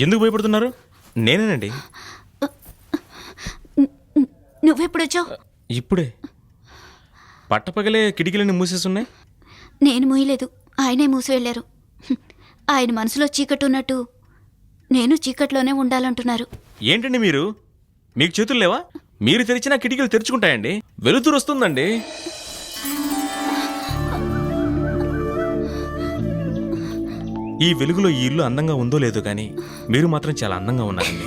ఎందుకు భయపడుతున్నారు? నేనేనండి. నువ్వెప్పుడొచ్చావు? ఇప్పుడే. పట్టపగలే కిటికీలన్నీ మూసేస్తున్నాయి. నేను మూయలేదు, ఆయనే మూసి వెళ్ళారు. ఆయన మనసులో చీకటి ఉన్నట్టు నేను చీకట్లోనే ఉండాలంటున్నారు. ఏంటండి మీరు? మీకు చేతులు లేవా? మీరు తెరిచినా కిటికీలు తెరుచుకుంటాయండి. వెలుతురు వస్తుందండి. ఈ వెలుగులో ఈ ఇల్లు అందంగా ఉందో లేదో కానీ మీరు మాత్రం చాలా అందంగా ఉన్నారండి.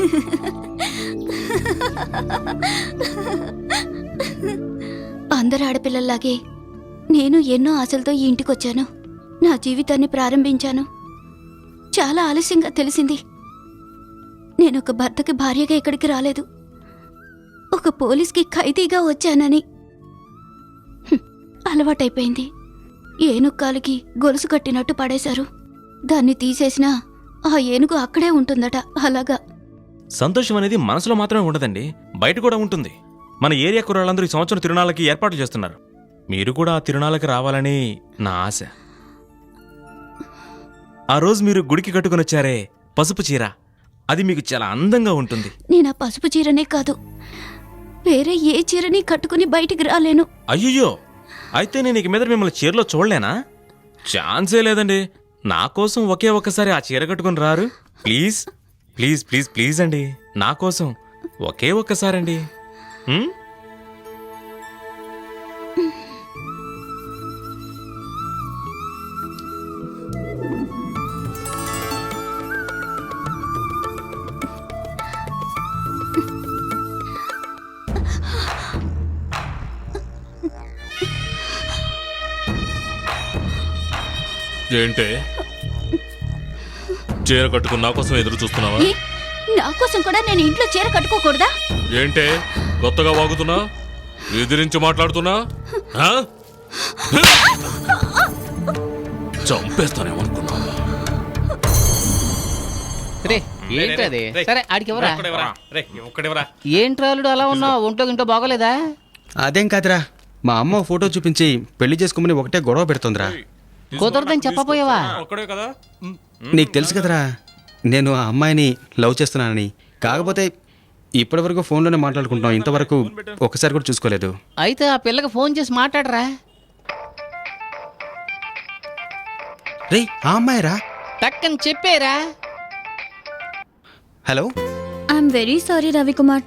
అందరు ఆడపిల్లల్లాగే నేను ఎన్నో ఆశలతో ఈ ఇంటికొచ్చాను. నా జీవితాన్ని ప్రారంభించాను. చాలా ఆలస్యంగా తెలిసింది, నేనొక భర్తకి భార్యగా ఇక్కడికి రాలేదు, ఒక పోలీస్కి ఖైదీగా వచ్చానని. అలవాటైపోయింది. ఏనుక్కాలికి గొలుసు కట్టినట్టు పడేశారు. దాన్ని తీసేసినా ఆ ఏనుగు అక్కడే ఉంటుందట. అలాగా. సంతోషం అనేది మనసులో మాత్రమే ఉండదండి, బయట కూడా ఉంటుంది. మన ఏరియా కుర్రాళ్ళందరూ ఈ సంవత్సరం తిరునాళ్ళకి ఏర్పాట్లు చేస్తున్నారు. మీరు కూడా ఆ తిరునాళ్ళకి రావాలని నా ఆశ. ఆ రోజు మీరు గుడికి కట్టుకుని వచ్చారే పసుపు చీర, అది మీకు చాలా అందంగా ఉంటుంది. నేను ఆ పసుపు చీరనే కాదు, వేరే ఏ చీరని కట్టుకుని బయటికి రాలేను. అయ్యయ్యో, అయితే నేను ఇక మీద మిమ్మల్ని చీరలో చూడలేనా? ఛాన్సే లేదండి. నా కోసం ఒకే ఒక్కసారి ఆ చీర కట్టుకుని రారు? ప్లీజ్ ప్లీజ్ ప్లీజ్ ప్లీజ్ అండి, నా కోసం ఒకే ఒక్కసారండి. ఏంటే చీర కట్టుకుని నా కోసం ఎదురు చూస్తున్నావా? నా కోసం కూడా నేను ఇంట్లో చీర కట్టుకోకూడదా? ఏంటే కొత్తగా వాగుతున్నా, ఎదిరించి మాట్లాడుతున్నా? చంపేస్తానేమనుకున్నా. ఏంటది? సరే ఆడికివరా. ఏంట్రాలుడు అలా ఉన్నావు? ఒంట్లో ఇంట్లో బాగోలేదా? అదేం కాదురా, మా అమ్మ ఫోటో చూపించి పెళ్లి చేసుకోమని ఒకటే గొడవ పెడుతుందిరా. కుదరదని చెప్పపోయావా? నీకు తెలుసు కదరా, నేను ఆ అమ్మాయిని లవ్ చేస్తున్నానని. కాకపోతే ఇప్పటి వరకు ఫోన్లోనే మాట్లాడుకుంటున్నాం, ఇంతవరకు ఒకసారి కూడా చూసుకోలేదు. అయితే ఆ పిల్లకి ఫోన్ చేసి మాట్లాడరా. రే, ఆ అమ్మాయిరా. టక్కని చెప్పేరా. Hello. I'm very sorry Ravikumar,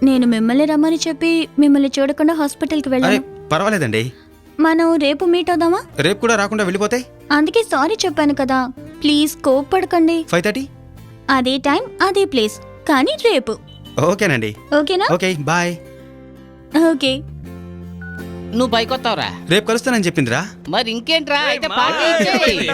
నేను మిమ్మల్ని రమ్మని చెప్పి మిమ్మల్ని చూడకుండా హాస్పిటల్కి అరే వెళ్ళాను. పర్వాలేదండి, మనం రేపు మీట్ అవుదామా? రేపు కూడా రాకుండా వెళ్ళిపోతే? అందుకే సారీ చెప్పాను కదా, ప్లీజ్ కోప్పడకండి. 5:30 అదే టైం అదే ప్లేస్, కానీ రేపు. ఓకేనండి. ఓకేనా? Okay, bye. ఓకే. నువ్వు పైకొత్తావురా? రేపు కలుస్తానని చెప్పిందిరా. మరి ఇంకేంట్రా, అయితే పార్టీ ఇచ్చేయ్.